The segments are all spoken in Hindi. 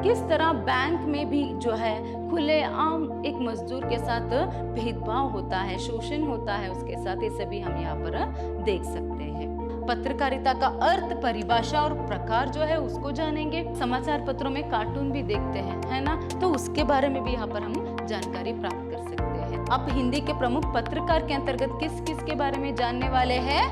किस तरह बैंक में भी जो है खुलेआम एक मजदूर के साथ भेदभाव होता है, शोषण होता है उसके साथ, ये सभी हम यहाँ पर देख सकते हैं। पत्रकारिता का अर्थ, परिभाषा और प्रकार जो है उसको जानेंगे। समाचार पत्रों में कार्टून भी देखते हैं, है ना, तो उसके बारे में भी यहाँ पर हम जानकारी प्राप्त कर सकते हैं। आप हिंदी के प्रमुख पत्रकार के अंतर्गत किस किस के बारे में जानने वाले हैं?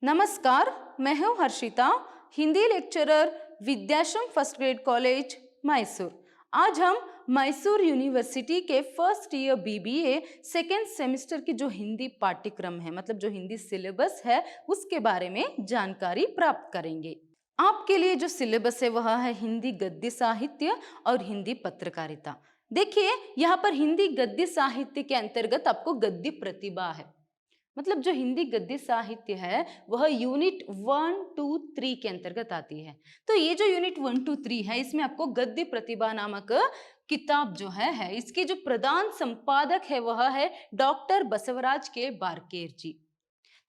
नमस्कार, मैं हूं Harshita, Hindi lecturer, Vidyashram first grade college Mysore. आज हम मैसूर यूनिवर्सिटी के first year BBA second semester की जो हिंदी पाठ्यक्रम है, मतलब जो हिंदी सिलेबस है, उसके बारे में जानकारी प्राप्त करेंगे। आपके लिए जो सिलेबस है वह है हिंदी गद्य साहित्य और हिंदी पत्रकारिता। देखिए, यहाँ पर हिंदी गद्य साहित्य के अंतर्गत आपको गद्य प्रतिभा है, मतलब जो हिंदी गद्य साहित्य है वह यूनिट 1, 2, 3 के अंतर्गत आती है। तो ये जो यूनिट 1, 2, 3 है, इसमें आपको गद्य प्रतिभा नामक किताब जो है इसके जो प्रधान संपादक है वह है डॉक्टर बसवराज के बारकेर जी।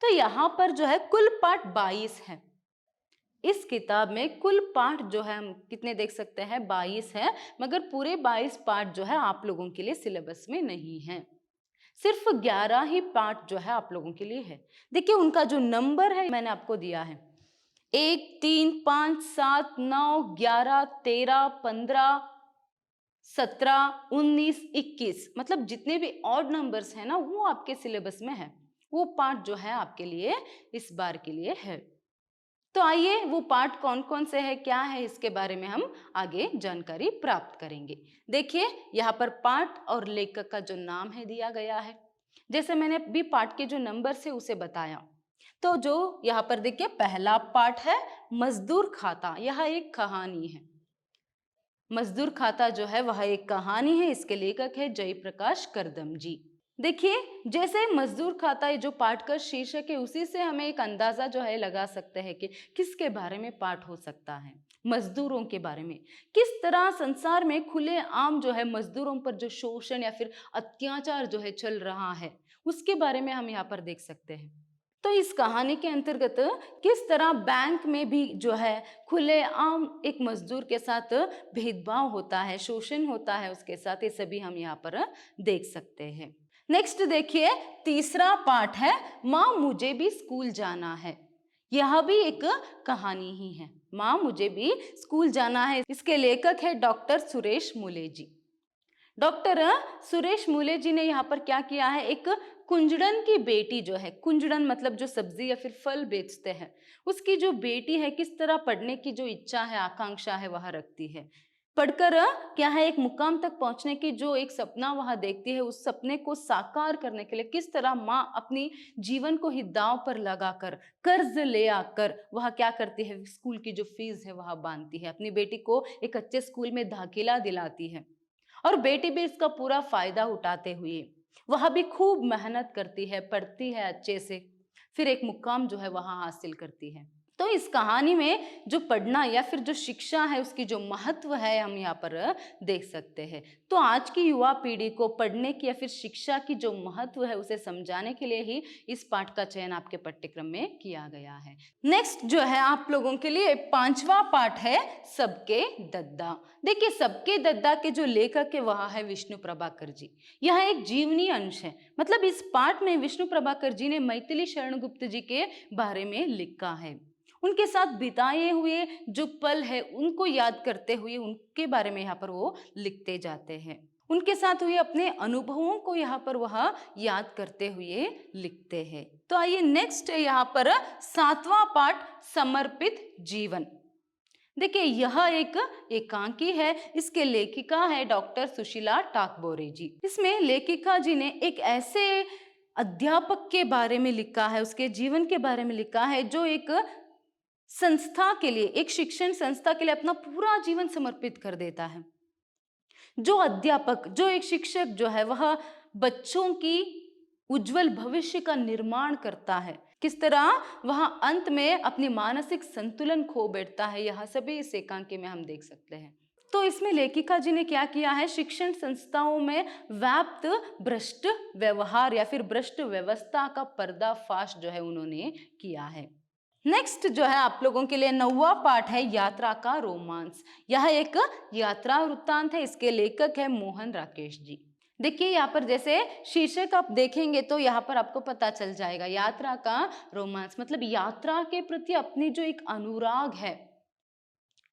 तो यहाँ पर जो है कुल पाठ 22 है। इस किताब में कुल पाठ जो है हम कितने देख सकते हैं, 22 है, मगर पूरे 22 पाठ जो है आप लोगों के लिए सिलेबस में नहीं है। सिर्फ 11 ही पार्ट जो है आप लोगों के लिए है। देखिए, उनका जो नंबर है मैंने आपको दिया है 1, 3, 5, 7, 9, 11, 13, 15, 17, 19, 21, मतलब जितने भी ऑड नंबर्स हैं ना वो आपके सिलेबस में है। वो पार्ट जो है आपके लिए इस बार के लिए है। तो आइए वो पार्ट कौन कौन से है, क्या है, इसके बारे में हम आगे जानकारी प्राप्त करेंगे। देखिए, यहाँ पर पाठ और लेखक का जो नाम है दिया गया है। जैसे मैंने भी पाठ के जो नंबर से उसे बताया, तो जो यहाँ पर देखिए पहला पाठ है मजदूर खाता। यह एक कहानी है। मजदूर खाता जो है वह एक कहानी है। इसके लेखक है जयप्रकाश करदम जी। देखिए, जैसे मजदूर खाता है जो पाठ का शीर्षक है, उसी से हमें एक अंदाजा जो है लगा सकते हैं कि किसके बारे में पाठ हो सकता है। मजदूरों के बारे में, किस तरह संसार में खुलेआम जो है मजदूरों पर जो शोषण या फिर अत्याचार जो है चल रहा है, उसके बारे में हम यहाँ पर देख सकते हैं। तो इस कहानी के अंतर्गत किस तरह बैंक में भी जो है खुलेआम एक मजदूर के साथ भेदभाव होता है, शोषण होता है उसके साथ, ये सभी हम यहाँ पर देख सकते हैं। नेक्स्ट देखिए, तीसरा पाठ है माँ मुझे भी स्कूल जाना है। यह भी एक कहानी ही है। माँ मुझे भी स्कूल जाना है। इसके लेखक है डॉक्टर सुरेश मूले जी। डॉक्टर सुरेश मूले जी ने यहाँ पर क्या किया है, एक कुंजड़न की बेटी जो है, कुंजड़न मतलब जो सब्जी या फिर फल बेचते हैं, उसकी जो बेटी है किस तरह पढ़ने की जो इच्छा है, आकांक्षा है वह रखती है। पढ़कर क्या है, एक मुकाम तक पहुंचने की जो एक सपना वह देखती है, उस सपने को साकार करने के लिए किस तरह माँ अपनी जीवन को ही दांव पर लगाकर कर्ज ले आकर वह क्या करती है, स्कूल की जो फीस है वह बांधती है, अपनी बेटी को एक अच्छे स्कूल में दाखिला दिलाती है, और बेटी भी इसका पूरा फायदा उठाते हुए वह भी खूब मेहनत करती है, पढ़ती है अच्छे से, फिर एक मुकाम जो है वहां हासिल करती है। तो इस कहानी में जो पढ़ना या फिर जो शिक्षा है उसकी जो महत्व है हम यहाँ पर देख सकते हैं। तो आज की युवा पीढ़ी को पढ़ने की या फिर शिक्षा की जो महत्व है उसे समझाने के लिए ही इस पाठ का चयन आपके पाठ्यक्रम में किया गया है। नेक्स्ट जो है आप लोगों के लिए पांचवा पाठ है सबके दद्दा। देखिए, सबके दद्दा के जो लेखक है वह है विष्णु प्रभाकर जी। यह एक जीवनी अंश है, मतलब इस पाठ में विष्णु प्रभाकर जी ने मैथिली शरण गुप्त जी के बारे में लिखा है। उनके साथ बिताए हुए जो पल है उनको याद करते हुए उनके बारे में यहाँ पर वो लिखते जाते हैं। उनके साथ हुए अपने अनुभवों को यहाँ पर वह याद करते हुए लिखते हैं। तो आइए नेक्स्ट है यहाँ पर सातवां पाठ समर्पित जीवन। देखिए, यह एक एकांकी है। इसके लेखिका है डॉक्टर सुशीला टाकबोरे जी। इसमें लेखिका जी ने एक ऐसे अध्यापक के बारे में लिखा है, उसके जीवन के बारे में लिखा है जो एक संस्था के लिए, एक शिक्षण संस्था के लिए अपना पूरा जीवन समर्पित कर देता है। जो अध्यापक, जो एक शिक्षक जो है वह बच्चों की उज्जवल भविष्य का निर्माण करता है, किस तरह वह अंत में अपनी मानसिक संतुलन खो बैठता है, यह सभी इस एकांकी में हम देख सकते हैं। तो इसमें लेखिका जी ने क्या किया है, शिक्षण संस्थाओं में व्याप्त भ्रष्ट व्यवहार या फिर भ्रष्ट व्यवस्था का पर्दाफाश जो है उन्होंने किया है। नेक्स्ट जो है आप लोगों के लिए 9वां पार्ट है यात्रा का रोमांस। यह एक यात्रा वृत्तांत है, इसके लेखक है मोहन राकेश जी। देखिए यहाँ पर जैसे शीर्षक आप देखेंगे तो यहाँ पर आपको पता चल जाएगा, यात्रा का रोमांस मतलब यात्रा के प्रति अपनी जो एक अनुराग है,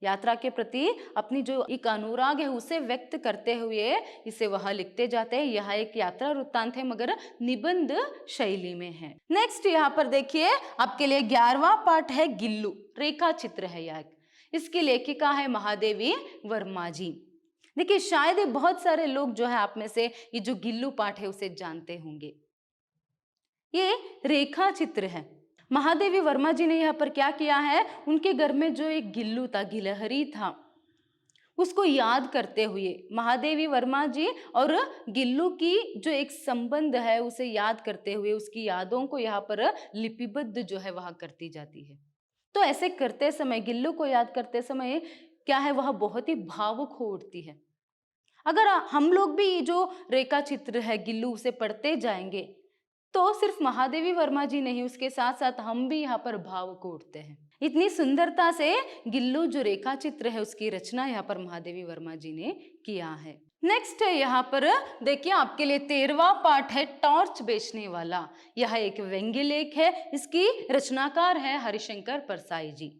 यात्रा के प्रति अपनी जो एक अनुराग है उसे व्यक्त करते हुए इसे वह लिखते जाते हैं। यह एक यात्रा वृत्तांत है मगर निबंध शैली में है। नेक्स्ट यहाँ पर देखिए आपके लिए 11वां पार्ट है गिल्लू, रेखा चित्र है यह। इसकी लेखिका है महादेवी वर्मा जी। देखिए शायद बहुत सारे लोग जो है आप में से ये जो गिल्लू पाठ है उसे जानते होंगे। ये रेखा चित्र है। महादेवी वर्मा जी ने यहाँ पर क्या किया है, उनके घर में जो एक गिल्लू था, गिलहरी था, उसको याद करते हुए महादेवी वर्मा जी और गिल्लू की जो एक संबंध है उसे याद करते हुए उसकी यादों को यहाँ पर लिपिबद्ध जो है वह करती जाती है। तो ऐसे करते समय, गिल्लू को याद करते समय क्या है, वह बहुत ही भावुक हो उठती है। अगर हम लोग भी ये जो रेखा चित्र है गिल्लू उसे पढ़ते जाएंगे तो सिर्फ महादेवी वर्मा जी नहीं, उसके साथ साथ हम भी यहाँ पर भावुक उठते हैं। इतनी सुंदरता से गिल्लू जो रेखा चित्र है उसकी रचना यहाँ पर महादेवी वर्मा जी ने किया है। नेक्स्ट है यहाँ पर देखिए आपके लिए 13वां पार्ट है टॉर्च बेचने वाला। यह एक व्यंग्य लेख है, इसकी रचनाकार है हरिशंकर परसाई जी।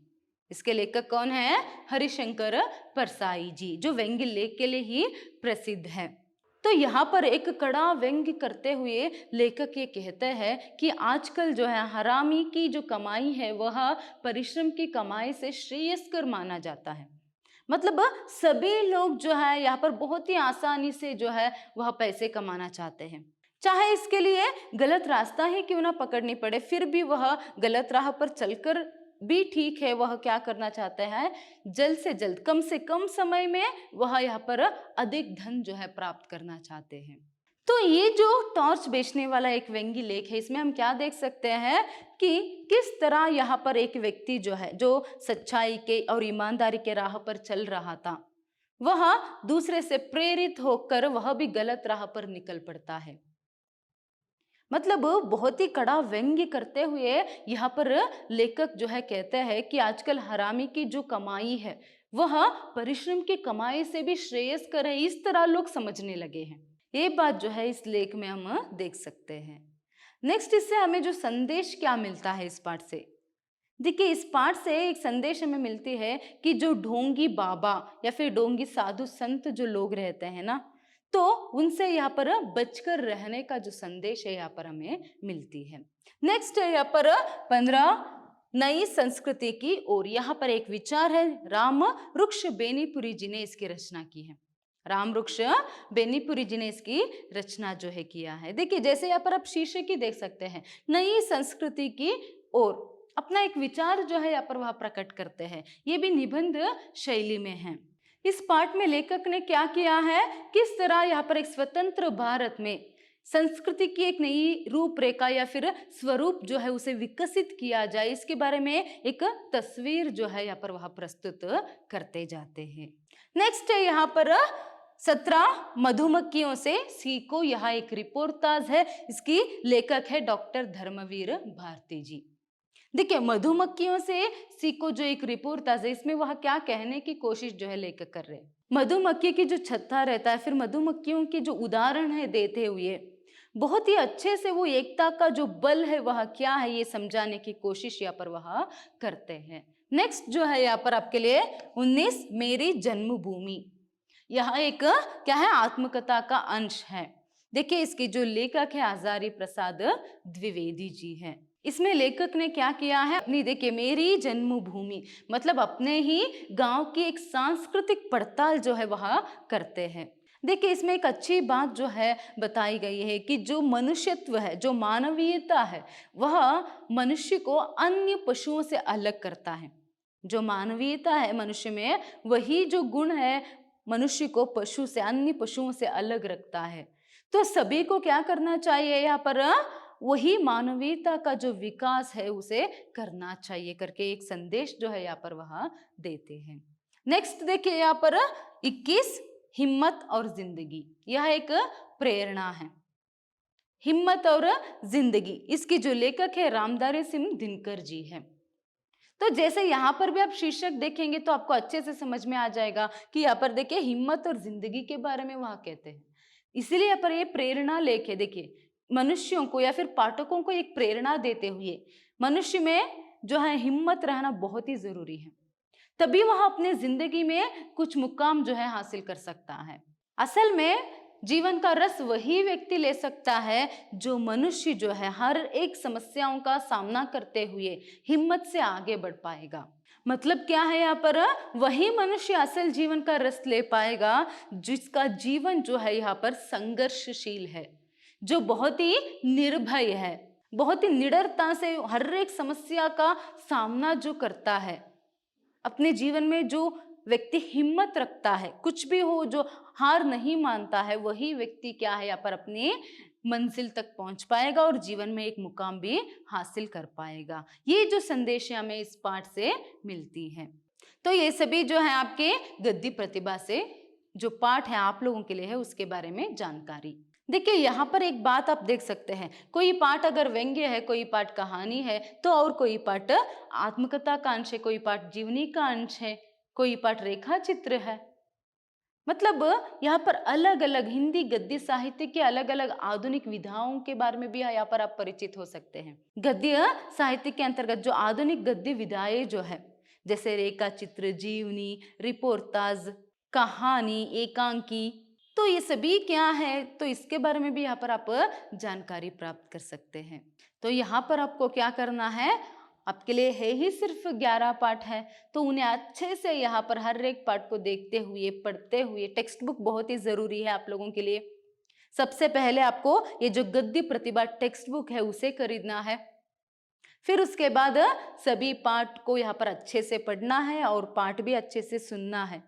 इसके लेखक कौन है, हरिशंकर परसाई जी, जो व्यंग्य लेख के लिए ही प्रसिद्ध है। तो यहाँ पर एक कड़ा व्यंग्य करते हुए लेखक ये कहते हैं कि आजकल जो है हरामी की जो कमाई है वह परिश्रम की कमाई से श्रेयस्कर माना जाता है। मतलब सभी लोग जो है यहाँ पर बहुत ही आसानी से जो है वह पैसे कमाना चाहते हैं, चाहे इसके लिए गलत रास्ता ही क्यों ना पकड़नी पड़े, फिर भी वह गलत राह पर चलकर भी ठीक है, वह क्या करना चाहते हैं, जल्द से जल्द कम से कम समय में वह यहाँ पर अधिक धन जो है प्राप्त करना चाहते हैं। तो ये जो टॉर्च बेचने वाला एक व्यंग्य लेख है, इसमें हम क्या देख सकते हैं कि किस तरह यहाँ पर एक व्यक्ति जो है, जो सच्चाई के और ईमानदारी के राह पर चल रहा था, वह दूसरे से प्रेरित होकर वह भी गलत राह पर निकल पड़ता है। मतलब बहुत ही कड़ा व्यंग्य करते हुए यहाँ पर लेखक जो है कहते हैं कि आजकल हरामी की जो कमाई है वह परिश्रम की कमाई से भी श्रेयस्कर है, इस तरह लोग समझने लगे हैं। ये बात जो है इस लेख में हम देख सकते हैं। नेक्स्ट इससे हमें जो संदेश क्या मिलता है इस पाठ से, देखिए इस पाठ से एक संदेश हमें मिलती है कि जो ढोंगी बाबा या फिर ढोंगी साधु संत जो लोग रहते हैं ना, तो उनसे यहाँ पर बचकर रहने का जो संदेश है यहाँ पर हमें मिलती है। नेक्स्ट है यहाँ पर 15 नई संस्कृति की ओर। यहाँ पर एक विचार है, राम वृक्ष बेनीपुरी जी ने इसकी रचना की है। राम वृक्ष बेनीपुरी जी ने इसकी रचना जो है किया है। देखिए जैसे यहाँ पर आप शीर्षक ही देख सकते हैं, नई संस्कृति की ओर, अपना एक विचार जो है यहाँ पर वह प्रकट करते हैं। ये भी निबंध शैली में है। इस पाठ में लेखक ने क्या किया है, किस तरह यहाँ पर एक स्वतंत्र भारत में संस्कृति की एक नई रूपरेखा या फिर स्वरूप जो है उसे विकसित किया जाए, इसके बारे में एक तस्वीर जो है यहाँ पर वह प्रस्तुत करते जाते हैं। नेक्स्ट है यहाँ पर 17 मधुमक्खियों से सीखो। यह एक रिपोर्टाज है, इसकी लेखक है डॉक्टर धर्मवीर भारती जी। देखिए मधुमक्खियों से सीखो जो एक रिपोर्ट है, इसमें वह क्या कहने की कोशिश जो है लेखक कर रहे हैं, मधुमक्खी की जो छत्ता रहता है, फिर मधुमक्खियों के जो उदाहरण है देते हुए बहुत ही अच्छे से वो एकता का जो बल है वह क्या है ये समझाने की कोशिश यहाँ पर वह करते हैं। नेक्स्ट जो है यहाँ पर आपके लिए 19 मेरी जन्मभूमि। यह एक क्या है, आत्मकथा का अंश है। देखिए इसके जो लेखक है आचार्य प्रसाद द्विवेदी जी हैं। इसमें लेखक ने क्या किया है, अपनी देखिए मेरी जन्मभूमि मतलब अपने ही गांव की एक सांस्कृतिक पड़ताल जो है वह करते हैं। देखिए इसमें एक अच्छी बात जो है बताई गई है कि जो मनुष्यत्व है, जो मानवीयता है, वह मनुष्य को अन्य पशुओं से अलग करता है। जो मानवीयता है मनुष्य में, वही जो गुण है मनुष्य को पशु से, अन्य पशुओं से अलग रखता है। तो सभी को क्या करना चाहिए, यहाँ पर वही मानवीयता का जो विकास है उसे करना चाहिए करके एक संदेश जो है यहाँ पर वह देते हैं। नेक्स्ट देखिए यहाँ पर 21 हिम्मत और जिंदगी, यह एक प्रेरणा है। हिम्मत और जिंदगी, इसके जो लेखक है रामधारी सिंह दिनकर जी है। तो जैसे यहाँ पर भी आप शीर्षक देखेंगे तो आपको अच्छे से समझ में आ जाएगा कि यहाँ पर देखिए हिम्मत और जिंदगी के बारे में वह कहते हैं। इसीलिए यहाँ पर ये प्रेरणा लेख है। देखिए मनुष्यों को या फिर पाठकों को एक प्रेरणा देते हुए मनुष्य में जो है हिम्मत रहना बहुत ही जरूरी है, तभी वह अपने जिंदगी में कुछ मुकाम जो है हासिल कर सकता है। असल में जीवन का रस वही व्यक्ति ले सकता है जो मनुष्य जो है हर एक समस्याओं का सामना करते हुए हिम्मत से आगे बढ़ पाएगा। मतलब क्या है यहाँ पर, वही मनुष्य असल जीवन का रस ले पाएगा जिसका जीवन जो है यहाँ पर संघर्षशील है, जो बहुत ही निर्भय है, बहुत ही निडरता से हर एक समस्या का सामना जो करता है। अपने जीवन में जो व्यक्ति हिम्मत रखता है, कुछ भी हो, जो हार नहीं मानता है, वही व्यक्ति क्या है यहाँ पर अपने मंजिल तक पहुंच पाएगा और जीवन में एक मुकाम भी हासिल कर पाएगा। ये जो संदेश हमें इस पाठ से मिलती है। तो ये सभी जो है आपके गद्य प्रतिभा से जो पाठ है आप लोगों के लिए है, उसके बारे में जानकारी। देखिए यहाँ पर एक बात आप देख सकते हैं, कोई पाठ अगर व्यंग्य है, कोई पाठ कहानी है, तो और कोई पाठ आत्मकथा का अंश है, कोई पाठ जीवनी का अंश है, कोई पाठ रेखा चित्र है। मतलब यहाँ पर अलग अलग हिंदी गद्य साहित्य के अलग अलग आधुनिक विधाओं के बारे में भी यहाँ पर आप परिचित हो सकते हैं। गद्य साहित्य के अंतर्गत जो आधुनिक गद्य विधाएं जो है, जैसे रेखा चित्र, जीवनी, रिपोर्टाज, कहानी, एकांकी, तो ये सभी क्या है, तो इसके बारे में भी यहाँ पर आप जानकारी प्राप्त कर सकते हैं। तो यहाँ पर आपको क्या करना है, आपके लिए है ही सिर्फ 11 पाठ है, तो उन्हें अच्छे से यहाँ पर हर एक पाठ को देखते हुए, पढ़ते हुए, टेक्स्ट बुक बहुत ही जरूरी है आप लोगों के लिए। सबसे पहले आपको ये जो गद्य प्रतिभा टेक्स्ट बुक है उसे खरीदना है, फिर उसके बाद सभी पाठ को यहाँ पर अच्छे से पढ़ना है और पाठ भी अच्छे से सुनना है,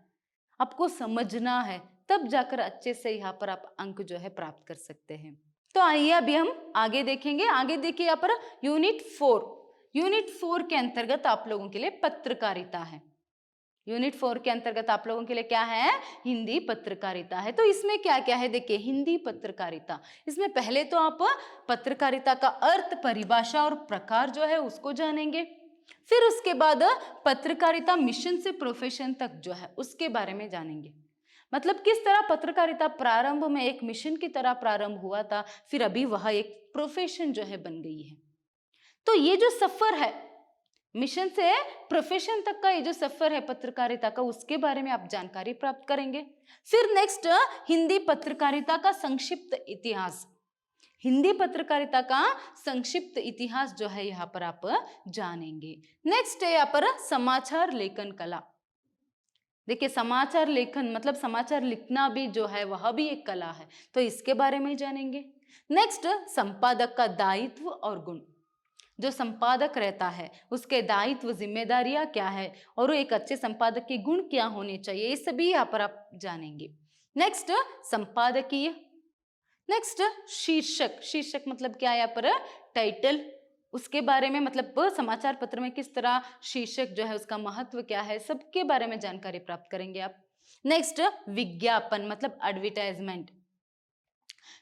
आपको समझना है, तब जाकर अच्छे से यहाँ पर आप अंक जो है प्राप्त कर सकते हैं। तो आइए अभी हम आगे देखेंगे। आगे देखिए यहाँ पर यूनिट 4 के अंतर्गत आप लोगों के लिए पत्रकारिता है। यूनिट 4 के अंतर्गत आप लोगों के लिए क्या है, हिंदी पत्रकारिता है। तो इसमें क्या क्या है, देखिए हिंदी पत्रकारिता, इसमें पहले तो आप पत्रकारिता का अर्थ, परिभाषा और प्रकार जो है उसको जानेंगे। फिर उसके बाद पत्रकारिता मिशन से प्रोफेशन तक जो है उसके बारे में जानेंगे। मतलब किस तरह पत्रकारिता प्रारंभ में एक मिशन की तरह प्रारंभ हुआ था, फिर अभी वह एक प्रोफेशन जो है बन गई है। तो ये जो सफर है मिशन से प्रोफेशन तक का, ये जो सफर है पत्रकारिता का, उसके बारे में आप जानकारी प्राप्त करेंगे। फिर नेक्स्ट हिंदी पत्रकारिता का संक्षिप्त इतिहास, हिंदी पत्रकारिता का संक्षिप्त इतिहास जो है यहाँ पर आप जानेंगे। नेक्स्ट है यहाँ पर समाचार लेखन कला। देखिए समाचार लेखन मतलब समाचार लिखना भी जो है वह भी एक कला है, तो इसके बारे में जानेंगे। नेक्स्ट संपादक का दायित्व और गुण, जो संपादक रहता है उसके दायित्व, जिम्मेदारियां क्या है और एक अच्छे संपादक के गुण क्या होने चाहिए, ये सभी यहाँ पर आप जानेंगे। नेक्स्ट संपादकीय। नेक्स्ट शीर्षक मतलब क्या है यहाँ पर, टाइटल, उसके बारे में, मतलब समाचार पत्र में किस तरह शीर्षक जो है उसका महत्व क्या है, सबके बारे में जानकारी प्राप्त करेंगे आप। नेक्स्ट विज्ञापन मतलब एडवर्टाइजमेंट,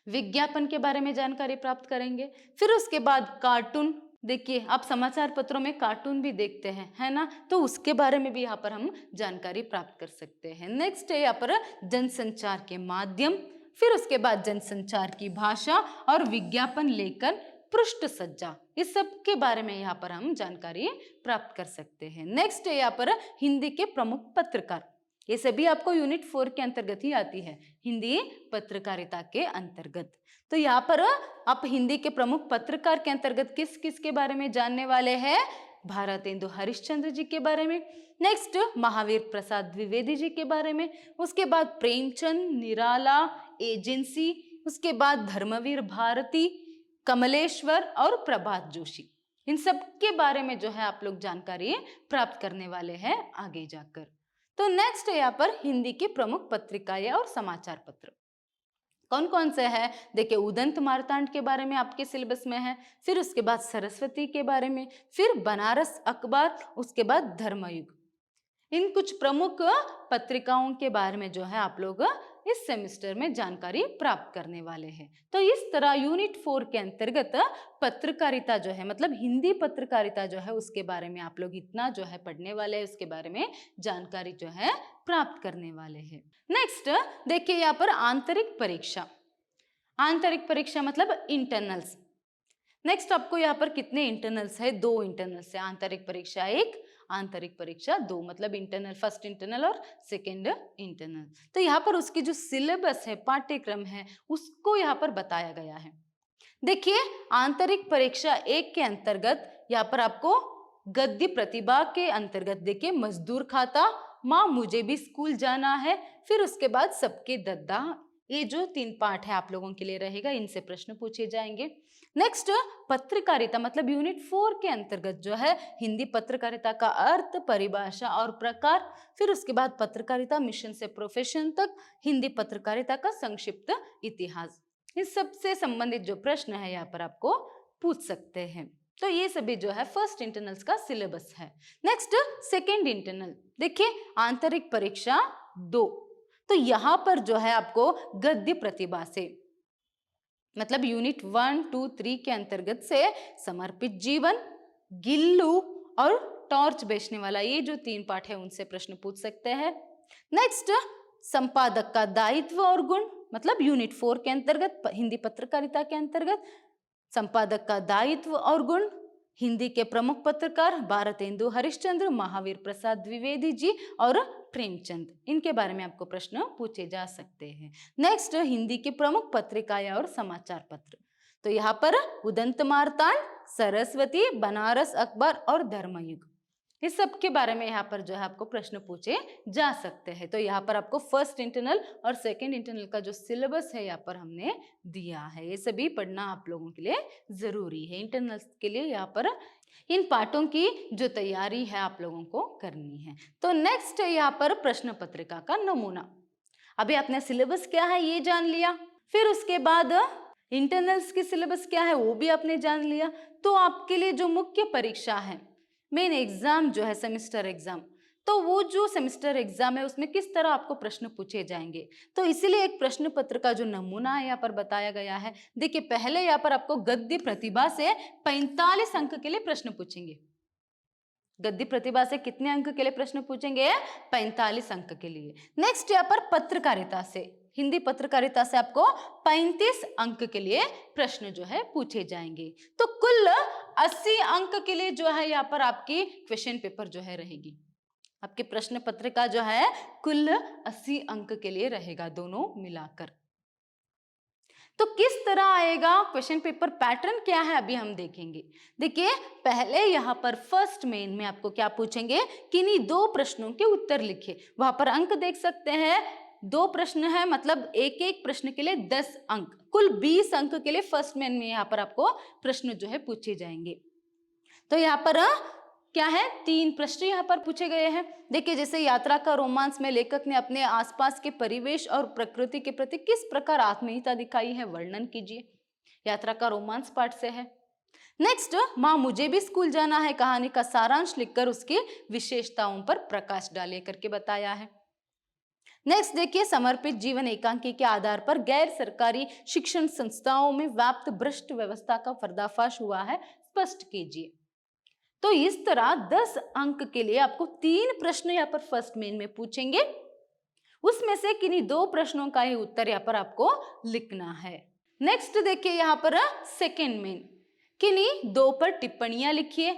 विज्ञापन के बारे में जानकारी प्राप्त करेंगे। फिर उसके बाद कार्टून, देखिए आप समाचार पत्रों में कार्टून भी देखते हैं, है ना, तो उसके बारे में भी यहाँ पर हम जानकारी प्राप्त कर सकते हैं। नेक्स्ट है यहाँ पर जनसंचार के माध्यम, फिर उसके बाद जनसंचार की भाषा और विज्ञापन लेखन, पृष्ठ सज्जा, इस सब के बारे में यहाँ पर हम जानकारी प्राप्त कर सकते हैं। नेक्स्ट है यहाँ पर हिंदी के प्रमुख पत्रकार, ये सभी आपको यूनिट 4 के अंतर्गत ही आती है, हिंदी पत्रकारिता के अंतर्गत। तो यहाँ पर आप हिंदी के प्रमुख पत्रकार के अंतर्गत किस किस के बारे में जानने वाले हैं, भारतेंदु हरिश्चंद्र जी के बारे में, नेक्स्ट महावीर प्रसाद द्विवेदी जी के बारे में, उसके बाद प्रेमचंद, निराला, एजेंसी, उसके बाद धर्मवीर भारती, कमलेश्वर और प्रभात जोशी, इन सब के बारे में जो है आप लोग जानकारी प्राप्त करने वाले हैं आगे जाकर। तो नेक्स्ट है यहाँ पर हिंदी की प्रमुख पत्रिकाएं और समाचार पत्र कौन कौन से है, देखिए उदंत मार्तांड के बारे में आपके सिलेबस में है, फिर उसके बाद सरस्वती के बारे में, फिर बनारस अखबार, उसके बाद धर्मयुग, इन कुछ प्रमुख पत्रिकाओं के बारे में जो है आप लोग इस सेमेस्टर में जानकारी प्राप्त करने वाले हैं। तो इस तरह यूनिट 4 के अंतर्गत पत्रकारिता जो है, मतलब हिंदी पत्रकारिता जो है, उसके बारे में आप लोग इतना जो है पढ़ने वाले हैं, उसके बारे में जानकारी जो है प्राप्त करने वाले हैं। नेक्स्ट देखिए यहाँ पर आंतरिक परीक्षा। आंतरिक परीक्षा मतलब इंटरनल्स। नेक्स्ट आपको यहाँ पर कितने इंटरनल्स है? 2 इंटरनल्स है। आंतरिक परीक्षा 1, आंतरिक परीक्षा 2, मतलब इंटरनल, फर्स्ट इंटरनल और सेकेंड इंटरनल। तो यहाँ पर उसकी जो सिलेबस है, पाठ्यक्रम है, उसको यहाँ पर बताया गया है। देखिए आंतरिक परीक्षा 1 के अंतर्गत यहाँ पर आपको गद्य प्रतिभा के अंतर्गत देखिए मजदूर खाता, माँ मुझे भी स्कूल जाना है, फिर उसके बाद सबके दद्दा, ये जो 3 पाठ है आप लोगों के लिए रहेगा, इनसे प्रश्न पूछे जाएंगे। नेक्स्ट पत्रकारिता मतलब यूनिट 4 के अंतर्गत जो है हिंदी पत्रकारिता का अर्थ, परिभाषा और प्रकार, फिर उसके बाद पत्रकारिता मिशन से प्रोफेशन तक, हिंदी पत्रकारिता का संक्षिप्त इतिहास, इस सब से संबंधित जो प्रश्न है यहाँ पर आपको पूछ सकते हैं। तो ये सभी जो है फर्स्ट इंटरनल्स का सिलेबस है। नेक्स्ट सेकेंड इंटरनल देखिए आंतरिक परीक्षा 2। तो यहाँ पर जो है आपको गद्य प्रतिभा से, मतलब यूनिट 1, 2, 3 के अंतर्गत से समर्पित जीवन, गिल्लू और टॉर्च बेचने वाला, ये जो 3 पाठ है उनसे प्रश्न पूछ सकते हैं। नेक्स्ट संपादक का दायित्व और गुण, मतलब यूनिट 4 के अंतर्गत हिंदी पत्रकारिता के अंतर्गत संपादक का दायित्व और गुण, हिंदी के प्रमुख पत्रकार भारतेंदु हरिश्चंद्र, महावीर प्रसाद द्विवेदी जी और प्रेमचंद, इनके बारे में आपको प्रश्न पूछे जा सकते हैं। नेक्स्ट हिंदी की प्रमुख पत्रिकाएं और समाचार पत्र, तो यहाँ पर उदंत मार्तांड, सरस्वती, बनारस अखबार और धर्मयुग, इस सब के बारे में यहाँ पर जो है आपको प्रश्न पूछे जा सकते हैं। तो यहाँ पर आपको फर्स्ट इंटरनल और सेकंड इंटरनल का जो सिलेबस है यहाँ पर हमने दिया है, ये सभी पढ़ना आप लोगों के लिए जरूरी है। इंटरनल्स के लिए यहाँ पर इन पाठों की जो तैयारी है आप लोगों को करनी है। तो नेक्स्ट यहाँ पर प्रश्न पत्रिका का नमूना। अभी आपने सिलेबस क्या है ये जान लिया, फिर उसके बाद इंटरनल्स की सिलेबस क्या है वो भी आपने जान लिया। तो आपके लिए जो मुख्य परीक्षा है, मेन एग्जाम जो है सेमेस्टर एग्जाम, तो वो जो सेमेस्टर एग्जाम है उसमें किस तरह आपको प्रश्न पूछे जाएंगे, तो इसीलिए एक प्रश्न पत्र का जो नमूना है यहाँ पर बताया गया है। देखिए पहले यहाँ पर आपको गद्य प्रतिभा से 45 अंक के लिए प्रश्न पूछेंगे। गद्य प्रतिभा से कितने अंक के लिए प्रश्न पूछेंगे? 45 अंक के लिए। नेक्स्ट यहाँ पर पत्रकारिता से, हिंदी पत्रकारिता से आपको 35 अंक के लिए प्रश्न जो है पूछे जाएंगे। तो कुल 80 अंक के लिए जो है यहाँ पर आपकी क्वेश्चन पेपर जो है रहेगी। आपके प्रश्न पत्रिका जो है कुल 80 अंक के लिए रहेगा दोनों मिलाकर। तो किस तरह आएगा क्वेश्चन पेपर, पैटर्न क्या है अभी हम देखेंगे। देखिए पहले यहाँ पर फर्स्ट मेन में आपको क्या पूछेंगे, किन्हीं 2 प्रश्नों के उत्तर लिखिए। वहां पर अंक देख सकते हैं, 2 प्रश्न है, मतलब एक एक प्रश्न के लिए 10 अंक, कुल 20 अंक के लिए फर्स्ट मेन में यहाँ पर आपको प्रश्न जो है पूछे जाएंगे। तो यहाँ पर क्या है, 3 प्रश्न यहाँ पर पूछे गए हैं। देखिए जैसे यात्रा का रोमांस में लेखक ने अपने आसपास के परिवेश और प्रकृति के प्रति किस प्रकार आत्मीयता दिखाई है, वर्णन कीजिए। यात्रा का रोमांस पाठ से है। नेक्स्ट माँ मुझे भी स्कूल जाना है, कहानी का सारांश लिखकर उसकी विशेषताओं पर प्रकाश डालिए करके बताया है। नेक्स्ट देखिए समर्पित जीवन एकांकी के आधार पर गैर सरकारी शिक्षण संस्थाओं में व्याप्त भ्रष्ट व्यवस्था का पर्दाफाश हुआ है, स्पष्ट कीजिए। तो इस तरह 10 अंक के लिए आपको 3 प्रश्न यहाँ पर फर्स्ट मेन में पूछेंगे, उसमें से किन्हीं 2 प्रश्नों का ही उत्तर यहाँ पर आपको लिखना है। नेक्स्ट देखिए यहाँ पर सेकेंड मेन, किन्हीं 2 पर टिप्पणियां लिखिए।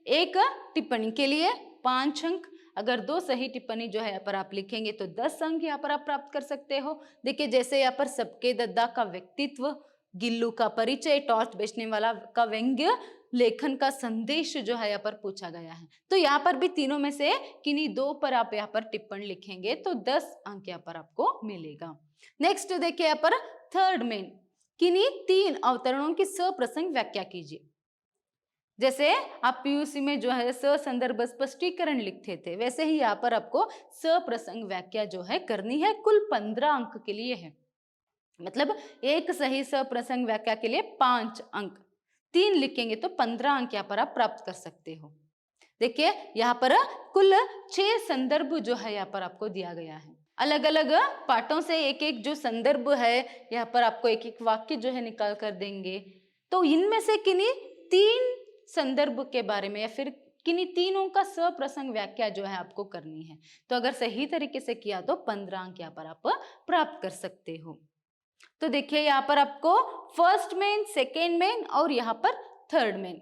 एक टिप्पणी के लिए 5 अंक, अगर 2 सही टिप्पणी जो है यहाँ पर आप लिखेंगे तो 10 अंक यहाँ पर आप प्राप्त कर सकते हो। देखिए जैसे यहाँ पर सबके दद्दा का व्यक्तित्व, गिल्लू का परिचय, टॉर्च बेचने वाला का व्यंग्य, लेखन का संदेश जो है यहाँ पर पूछा गया है। तो यहाँ पर भी तीनों में से किन्हीं 2 पर आप यहाँ पर टिप्पणी लिखेंगे तो 10 अंक यहाँ पर आपको मिलेगा। नेक्स्ट देखिए यहाँ पर थर्ड मेन, किन्हीं 3 अवतरणों की सप्रसंग व्याख्या कीजिए। जैसे आप पीयूसी में जो है संदर्भ स्पष्टीकरण लिखते थे, वैसे ही यहाँ पर आपको सप्रसंग व्याख्या जो है करनी है। कुल 15 अंक के लिए है, मतलब एक सही सप्रसंग व्याख्या के लिए 5 अंक, 3 लिखेंगे तो 15 अंक यहाँ पर आप प्राप्त कर सकते हो। देखिए यहाँ पर कुल 6 संदर्भ जो है यहाँ पर आपको दिया गया है। अलग अलग पाठों से एक एक जो संदर्भ है यहाँ पर आपको एक एक वाक्य जो है निकाल कर देंगे। तो इनमें से किन्हीं 3 संदर्भ के बारे में या फिर किन्हीं तीनों का सप्रसंग व्याख्या जो है आपको करनी है। तो अगर सही तरीके से किया तो 15 अंक यहाँ पर आप प्राप्त कर सकते हो। तो देखिए यहाँ पर आपको फर्स्ट मेन, सेकेंड मेन और यहाँ पर थर्ड मेन,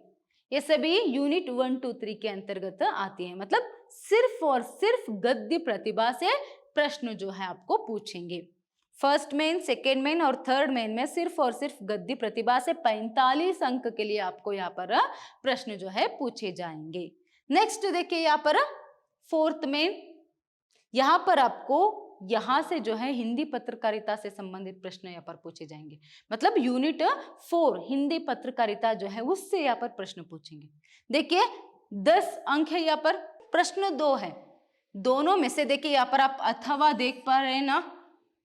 ये सभी यूनिट 1, 2, 3 के अंतर्गत आती है। मतलब सिर्फ और सिर्फ गद्य प्रतिभा से प्रश्न जो है आपको पूछेंगे। फर्स्ट मेन, सेकेंड मेन और थर्ड मेन में सिर्फ और सिर्फ गद्य प्रतिभा से 45 अंक के लिए आपको यहाँ पर प्रश्न जो है पूछे जाएंगे। नेक्स्ट देखिए यहाँ पर फोर्थ मेन, यहाँ पर आपको यहाँ से जो है हिंदी पत्रकारिता से संबंधित प्रश्न यहाँ पर पूछे जाएंगे। मतलब यूनिट 4 हिंदी पत्रकारिता जो है उससे यहाँ पर प्रश्न पूछेंगे। देखिए 10 अंक है यहाँ पर, प्रश्न 2 है। दोनों में से देखिए यहाँ पर आप अथवा देख पा रहे हैं ना,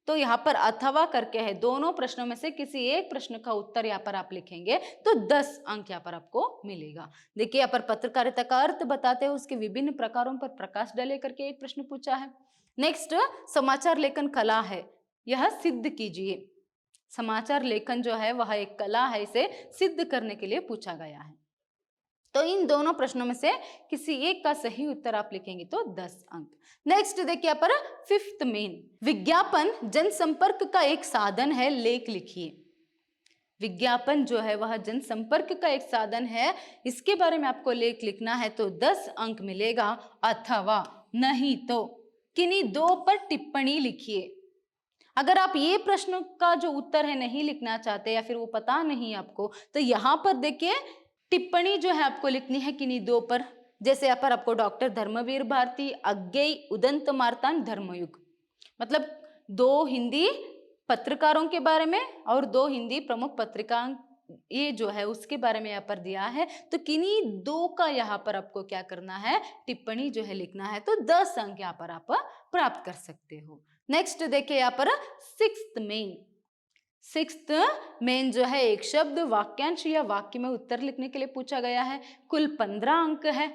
तो यहाँ पर अथवा करके है। दोनों प्रश्नों में से किसी एक प्रश्न का उत्तर यहाँ पर आप लिखेंगे तो 10 अंक यहाँ पर आपको मिलेगा। देखिए यहाँ पर पत्रकारिता का अर्थ बताते हैं, उसके विभिन्न प्रकारों पर प्रकाश डाले करके एक प्रश्न पूछा है। नेक्स्ट समाचार लेखन कला है, यह सिद्ध कीजिए। समाचार लेखन जो है वह एक कला है, इसे सिद्ध करने के लिए पूछा गया है। तो इन दोनों प्रश्नों में से किसी एक का सही उत्तर आप लिखेंगे तो 10 अंक। नेक्स्ट देखिए यहाँ पर फिफ्थ मेन, विज्ञापन जनसंपर्क का एक साधन है, लेख लिखिए। विज्ञापन जो है वह जनसंपर्क का एक साधन है, इसके बारे में आपको लेख लिखना है तो 10 अंक मिलेगा। अथवा नहीं तो किन्हीं 2 पर टिप्पणी लिखिए। अगर आप ये प्रश्न का जो उत्तर है नहीं लिखना चाहते या फिर वो पता नहीं आपको, तो यहाँ पर देखिए टिप्पणी जो है आपको लिखनी है किन्हीं 2 पर। जैसे यहाँ पर आपको डॉक्टर धर्मवीर भारती, अज्ञेय उदंत मार्तांड धर्मयुग, मतलब 2 हिंदी पत्रकारों के बारे में और 2 हिंदी प्रमुख पत्रिका ये जो है उसके बारे में यहाँ पर दिया है। तो किन्हीं 2 का यहाँ पर आपको क्या करना है, टिप्पणी जो है लिखना है तो 10 अंक यहाँ पर आप प्राप्त कर सकते हो। नेक्स्ट देखिए यहाँ पर सिक्स्थ मेन जो है एक शब्द, वाक्यांश या वाक्य में उत्तर लिखने के लिए पूछा गया है। कुल 15 अंक है।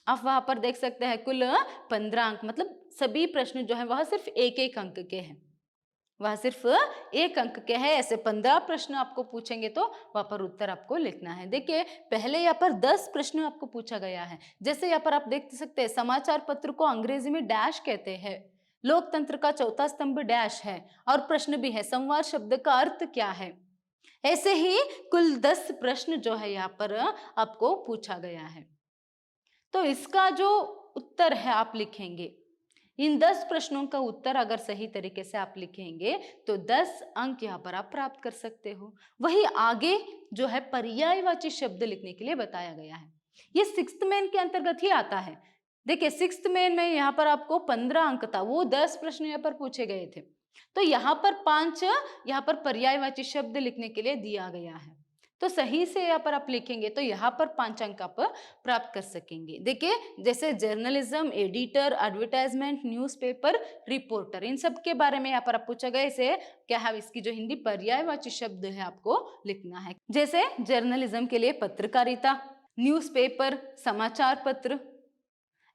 आप वहां पर देख सकते हैं कुल 15 अंक, मतलब सभी प्रश्न जो है वह सिर्फ एक अंक के हैं, वह सिर्फ 1 अंक के हैं। ऐसे 15 प्रश्न आपको पूछेंगे तो वहां पर उत्तर आपको लिखना है। देखिए पहले यहाँ पर 10 प्रश्न आपको पूछा गया है। जैसे यहाँ पर आप देख सकते हैं, समाचार पत्र को अंग्रेजी में डैश कहते हैं, लोकतंत्र का चौथा स्तंभ डैश है, और प्रश्न भी है संवाद शब्द का अर्थ क्या है। ऐसे ही कुल 10 प्रश्न जो है यहाँ पर आपको पूछा गया है। तो इसका जो उत्तर है आप लिखेंगे, इन 10 प्रश्नों का उत्तर अगर सही तरीके से आप लिखेंगे तो 10 अंक यहाँ पर आप प्राप्त कर सकते हो। वही आगे जो है पर्यायवाची शब्द लिखने के लिए बताया गया है, ये 6th मेन के अंतर्गत ही आता है। देखिए 6th मेन में यहाँ पर आपको 15 अंक था, वो 10 प्रश्न यहाँ पर पूछे गए थे, तो यहाँ पर 5 यहाँ पर पर्यायवाची शब्द लिखने के लिए दिया गया है। तो सही से यहाँ पर आप लिखेंगे तो यहाँ पर 5 अंक आप प्राप्त कर सकेंगे। देखिए जैसे journalism, editor, advertisement, newspaper, reporter, इन सब के बारे में यहाँ पर आप पूछा गया, इसे क्या है, इसकी जो हिंदी पर्यायवाची शब्द है आपको लिखना है। जैसे जर्नलिज्म के लिए पत्रकारिता, न्यूज़पेपर समाचार पत्र,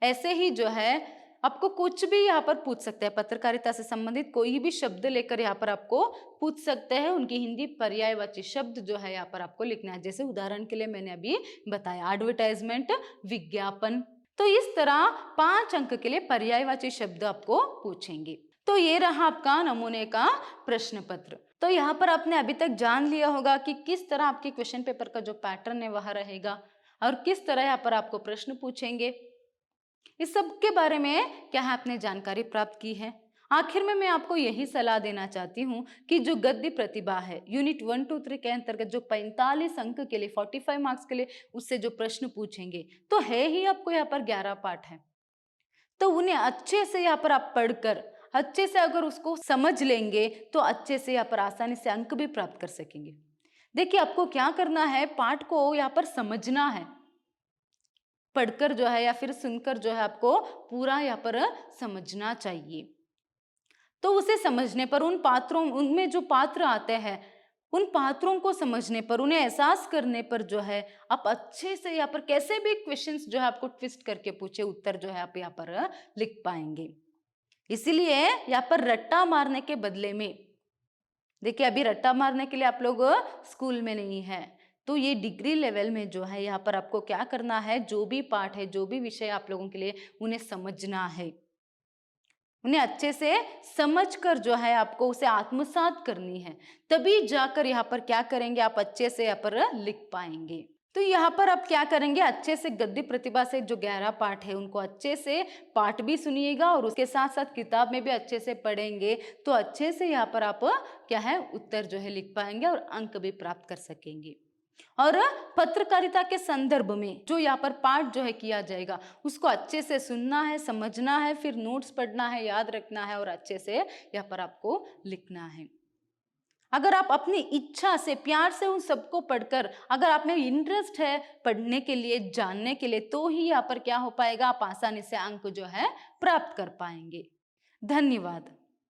ऐसे ही जो है आपको कुछ भी यहाँ पर पूछ सकते हैं, पत्रकारिता से संबंधित कोई भी शब्द लेकर यहाँ पर आपको पूछ सकते हैं, उनकी हिंदी पर्यायवाची शब्द जो है यहाँ पर आपको लिखना है। जैसे उदाहरण के लिए मैंने अभी बताया एडवर्टाइजमेंट, विज्ञापन। तो इस तरह 5 अंक के लिए पर्यायवाची शब्द आपको पूछेंगे। तो ये रहा आपका नमूने का प्रश्न पत्र। तो यहाँ पर आपने अभी तक जान लिया होगा कि किस तरह आपके क्वेश्चन पेपर का जो पैटर्न है वह रहेगा और किस तरह यहाँ पर आपको प्रश्न पूछेंगे। इस सब के बारे में क्या है आपने जानकारी प्राप्त की है। आखिर में मैं आपको यही सलाह देना चाहती हूँ कि जो गद्य प्रतिभा है यूनिट 1, 2, 3 के अंतर्गत जो 45 अंक के लिए 45 मार्क्स के लिए उससे जो प्रश्न पूछेंगे तो है ही आपको यहाँ पर 11 पाठ है, तो उन्हें अच्छे से यहाँ पर आप पढ़कर अच्छे से अगर उसको समझ लेंगे तो अच्छे से यहाँ पर आसानी से अंक भी प्राप्त कर सकेंगे। देखिए आपको क्या करना है, पाठ को यहाँ पर समझना है, पढ़कर जो है या फिर सुनकर जो है आपको पूरा यहाँ पर समझना चाहिए। तो उसे समझने पर उन पात्रों, उनमें जो पात्र आते हैं उन पात्रों को समझने पर, उन्हें एहसास करने पर जो है आप अच्छे से यहाँ पर कैसे भी क्वेश्चंस जो है आपको ट्विस्ट करके पूछे उत्तर जो है आप यहाँ पर लिख पाएंगे। इसीलिए यहाँ पर रट्टा मारने के बदले में, देखिए अभी रट्टा मारने के लिए आप लोग स्कूल में नहीं है, तो ये डिग्री लेवल में जो है यहाँ पर आपको क्या करना है, जो भी पाठ है, जो भी विषय आप लोगों के लिए, उन्हें समझना है, उन्हें अच्छे से समझकर जो है आपको उसे आत्मसात करनी है, तभी जाकर यहाँ पर क्या करेंगे, आप अच्छे से यहाँ पर लिख पाएंगे। तो यहाँ पर आप क्या करेंगे, अच्छे से गद्य प्रतिभा से जो 11 पाठ है उनको अच्छे से पाठ भी सुनिएगा और उसके साथ साथ किताब में भी अच्छे से पढ़ेंगे, तो अच्छे से यहाँ पर आप क्या है उत्तर जो है लिख पाएंगे और अंक भी प्राप्त कर सकेंगे। और पत्रकारिता के संदर्भ में जो यहाँ पर पाठ जो है किया जाएगा उसको अच्छे से सुनना है, समझना है, फिर नोट्स पढ़ना है, याद रखना है और अच्छे से यहाँ पर आपको लिखना है। अगर आप अपनी इच्छा से, प्यार से उन सबको पढ़कर, अगर आप में इंटरेस्ट है पढ़ने के लिए, जानने के लिए, तो ही यहाँ पर क्या हो पाएगा, आप आसानी से अंक जो है प्राप्त कर पाएंगे। धन्यवाद।